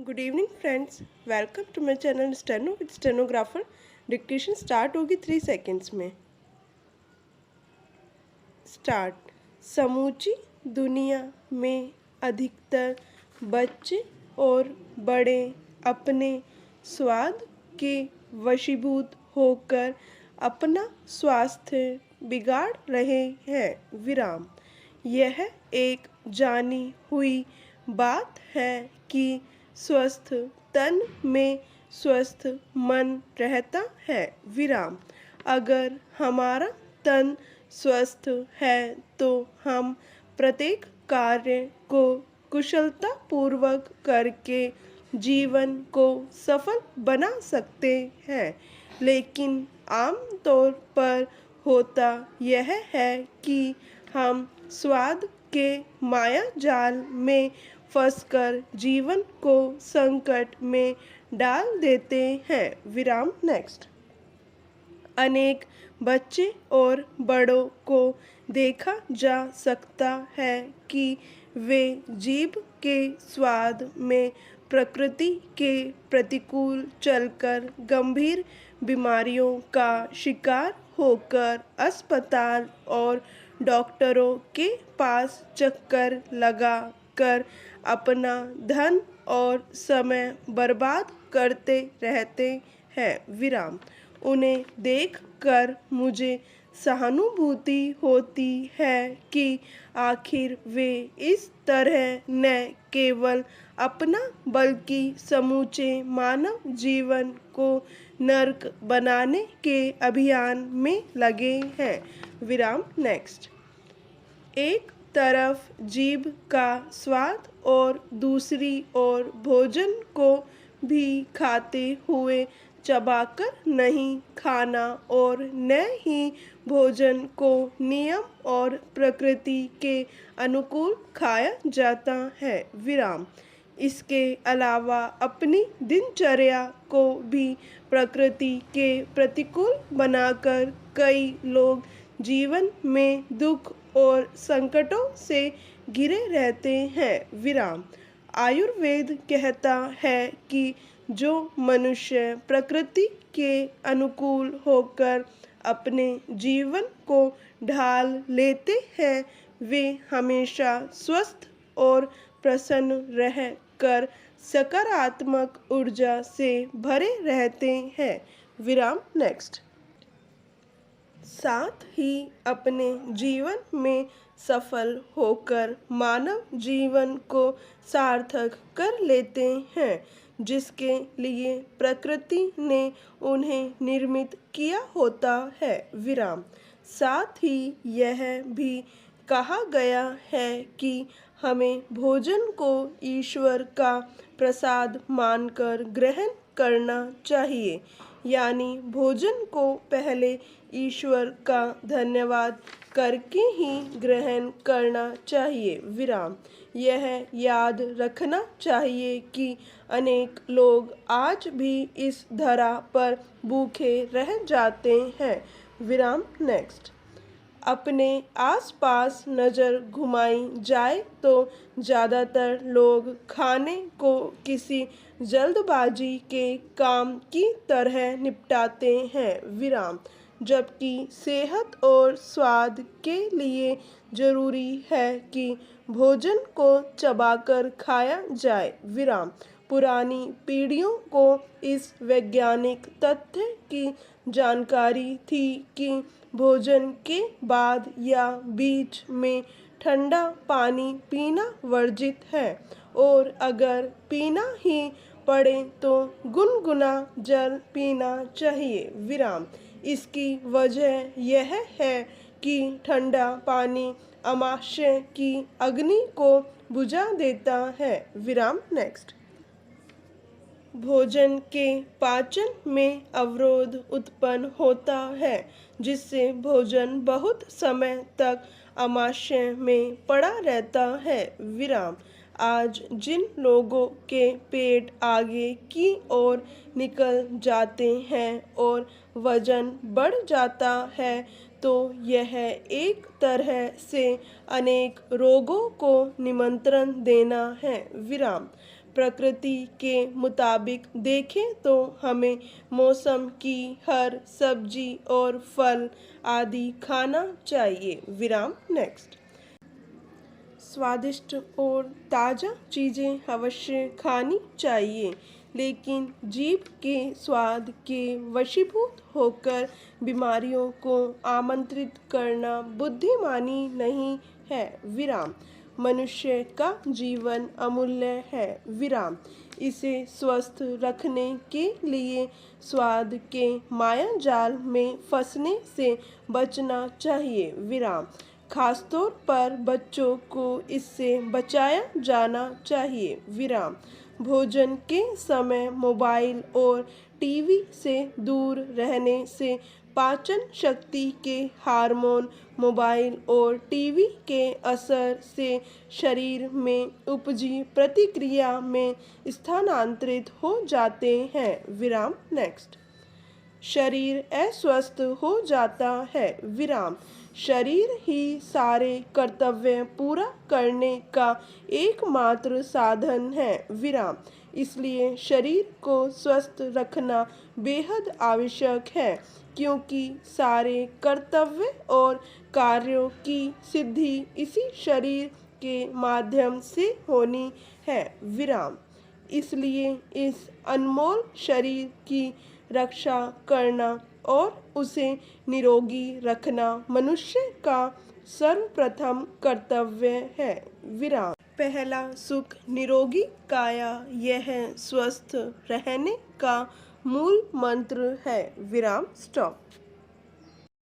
Good evening friends, welcome to my channel steno with stenographer. Dictation start होगी 3 seconds में। Start. समूची दुनिया में अधिकतर बच्चे और बड़े अपने स्वाद के वशीभूत होकर अपना स्वास्थ्य बिगाड़ रहे हैं। विराम। यह एक जानी हुई बात है कि स्वस्थ तन में स्वस्थ मन रहता है। विराम। अगर हमारा तन स्वस्थ है तो हम प्रत्येक कार्य को कुशलतापूर्वक करके जीवन को सफल बना सकते हैं। लेकिन आमतौर पर होता यह है कि हम स्वाद के माया जाल में फंसकर जीवन को संकट में डाल देते हैं। विराम। नेक्स्ट। अनेक बच्चे और बड़ों को देखा जा सकता है कि वे जीभ के स्वाद में प्रकृति के प्रतिकूल चलकर गंभीर बीमारियों का शिकार होकर अस्पताल और डॉक्टरों के पास चक्कर लगा कर अपना धन और समय बर्बाद करते रहते हैं। विराम। उन्हें देखकर मुझे सहानुभूति होती है कि आखिर वे इस तरह न केवल अपना बल्कि समूचे मानव जीवन को नर्क बनाने के अभियान में लगे हैं। विराम। नेक्स्ट। एक तरफ जीभ का स्वाद और दूसरी ओर भोजन को भी खाते हुए चबाकर नहीं खाना और न ही भोजन को नियम और प्रकृति के अनुकूल खाया जाता है। विराम। इसके अलावा अपनी दिनचर्या को भी प्रकृति के प्रतिकूल बनाकर कई लोग जीवन में दुख और संकटों से घिरे रहते हैं। विराम। आयुर्वेद कहता है कि जो मनुष्य प्रकृति के अनुकूल होकर अपने जीवन को ढाल लेते हैं वे हमेशा स्वस्थ और प्रसन्न रह कर सकारात्मक ऊर्जा से भरे रहते हैं। विराम। नेक्स्ट। साथ ही अपने जीवन में सफल होकर मानव जीवन को सार्थक कर लेते हैं जिसके लिए प्रकृति ने उन्हें निर्मित किया होता है। विराम। साथ ही यह भी कहा गया है कि हमें भोजन को ईश्वर का प्रसाद मानकर ग्रहण करना चाहिए, यानी भोजन को पहले ईश्वर का धन्यवाद करके ही ग्रहण करना चाहिए। विराम। यह याद रखना चाहिए कि अनेक लोग आज भी इस धरा पर भूखे रह जाते हैं। विराम। नेक्स्ट। अपने आसपास नज़र घुमाई जाए तो ज़्यादातर लोग खाने को किसी जल्दबाजी के काम की तरह निपटाते हैं। विराम। जबकि सेहत और स्वाद के लिए ज़रूरी है कि भोजन को चबाकर खाया जाए। विराम। पुरानी पीढ़ियों को इस वैज्ञानिक तथ्य की जानकारी थी कि भोजन के बाद या बीच में ठंडा पानी पीना वर्जित है और अगर पीना ही पड़े तो गुनगुना जल पीना चाहिए। विराम। इसकी वजह यह है कि ठंडा पानी आमाशय की अग्नि को बुझा देता है। विराम। नेक्स्ट। भोजन के पाचन में अवरोध उत्पन्न होता है जिससे भोजन बहुत समय तक आमाशय में पड़ा रहता है। विराम। आज जिन लोगों के पेट आगे की ओर निकल जाते हैं और वजन बढ़ जाता है तो यह एक तरह से अनेक रोगों को निमंत्रण देना है। विराम। प्रकृति के मुताबिक देखें तो हमें मौसम की हर सब्जी और फल आदि खाना चाहिए। विराम। नेक्स्ट। स्वादिष्ट और ताज़ा चीज़ें अवश्य खानी चाहिए, लेकिन जीभ के स्वाद के वशीभूत होकर बीमारियों को आमंत्रित करना बुद्धिमानी नहीं है। विराम। मनुष्य का जीवन अमूल्य है। विराम। इसे स्वस्थ रखने के लिए स्वाद के मायाजाल में फंसने से बचना चाहिए। विराम। खासतौर पर बच्चों को इससे बचाया जाना चाहिए। विराम। भोजन के समय मोबाइल और टीवी से दूर रहने से पाचन शक्ति के हार्मोन मोबाइल और टीवी के असर से शरीर में उपजी प्रतिक्रिया में स्थानांतरित हो जाते हैं। विराम। नेक्स्ट। शरीर अस्वस्थ हो जाता है। विराम। शरीर ही सारे कर्तव्य पूरा करने का एकमात्र साधन है। विराम। इसलिए शरीर को स्वस्थ रखना बेहद आवश्यक है, क्योंकि सारे कर्तव्य और कार्यों की सिद्धि इसी शरीर के माध्यम से होनी है। विराम। इसलिए इस अनमोल शरीर की रक्षा करना और उसे निरोगी रखना मनुष्य का सर्वप्रथम कर्तव्य है। विराम। पहला सुख निरोगी काया, यह स्वस्थ रहने का मूल मंत्र है। विराम। स्टॉप।